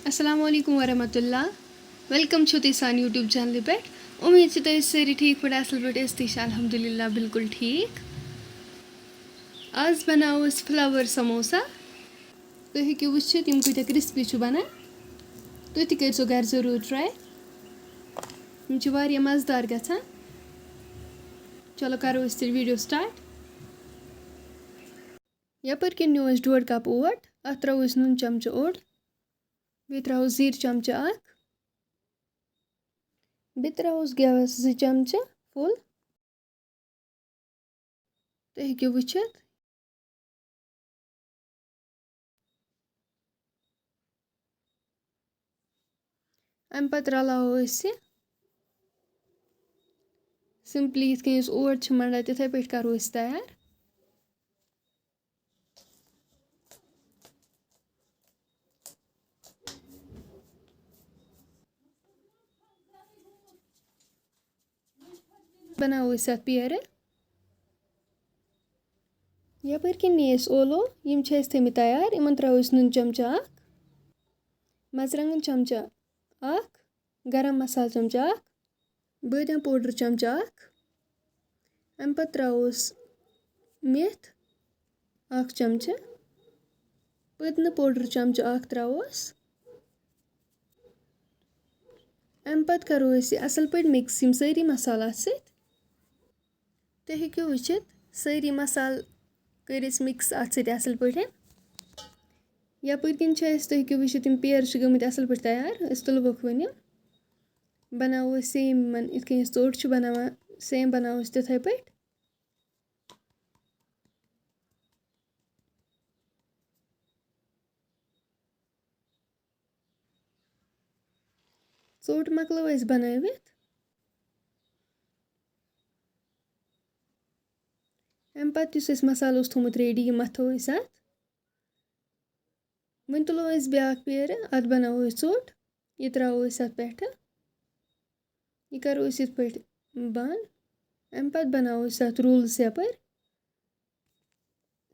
Assalamu alaikum warahmatullah. Welcome to this on YouTube channel पे उम्मीद से तो इस सारी ठीक पड़ा असल बट इस तीश अल्हम्दुलिल्लाह बिल्कुल ठीक आज बनाओ इस फ्लावर समोसा तो है कि वुच्छे तिम कुछ क्रिस्पी छु बना तो ती कर सो घर जरूर ट्राई हम छु वारिया मज़ेदार गछा चलो करो इस वीडियो स्टार्ट यपर के न्यूज 1.5 कप ओट अत्रो इस नून चमच ओट बे त्रो जीर चमच अख बे त्रो गेवस 2 चमच फुल तो हेकियो वुच्छित अम पत रलाओ इसे सिंपली इथ कन ओट छ मंडा तिथे पे करो इस तैयार बनाओ इस पेर यपर कि नीस ओलो यम थम तैयार इन त्रो नून चमचा अख मरचंगन चमचा अख गरम मसाला चमचा अख बादाम पाउडर चमचा अख अम पत त्रोस मेथ अख चमच पुदीना पाउडर चमचा अख त्रोस अम पत करो असल पे मिक्स यम सारी मसाला सत तो हेकियो वुच्छित सारी मसाल कर मिक्स अत सत असल पे यपर किन तो हेकियो वुच्छित यम पेर गमत असल पे तैयार तुलवक वन बनाओ सेम इत कन चोट बनावा सेम बनाओ तिथे पे चोट मकलो बनावित अम पत मसाल थोमुत रेडी मथो अत वन तुलो ब्या पेर अत बनाओ चोट यह त्रो अत पे यह करो इत पे बंद अम पत बनाओ अत रूल्स यपर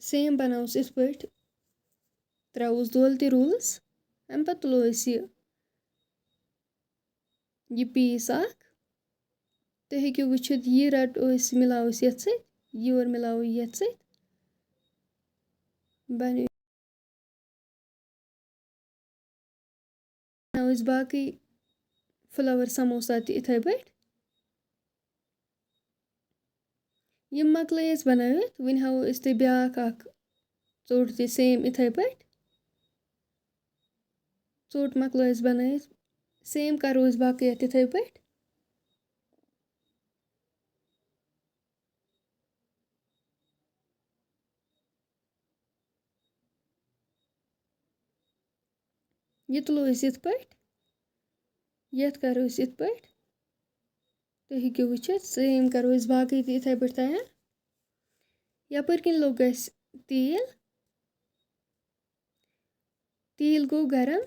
सेम बनाओ इत पे त्रोस दोल त रूल्स अम पत तुलो यह पीस अख तो हेकियो वुच्छित यह रटो मिलाओ ये सत योर मिलाओ ये सत बन बाकी फ्लावर समोसा इथे पे यम मकल बनावित वन हाओ ते ब्या चोट त सेम इथे पे चोट मकलो बनावित सेम करो बाकी इथे पे यह तुलो इत पे ये करो इत पे तो हेकियो वुच्छित सेम करो बाकी इथे पे तैयार यपर किन लोग तेल तेल गो गरम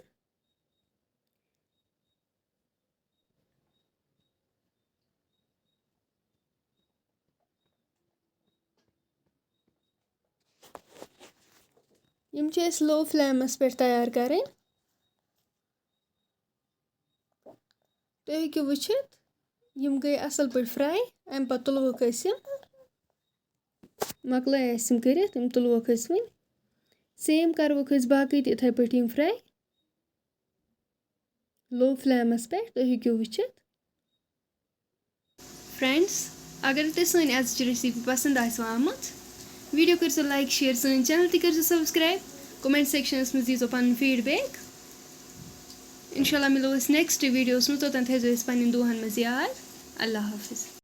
यम लो फ्लेमस पे तैयार करें तो हेकियो वुच्छित यम गई असल पे फ्राई अम पत तुलवक मकल कर तुलवक वन सेम करवक बाकी इथे पे फ्राई लो फ्लेमस पे तो हेकियो वुच्छित फ्रेंड्स अगर तुम सन आज रेसिपी पसंद आमत वीडियो कर लाइक शेयर सन चैनल कर सब्सक्राइब कमेंट सेक्शनस में दीजो पन फीडबैक इंशाल्लाह मिलो नेक्स्ट वीडियोस में तोतन थो पन्न दुहन मज याद अल्लाह हाफिज़।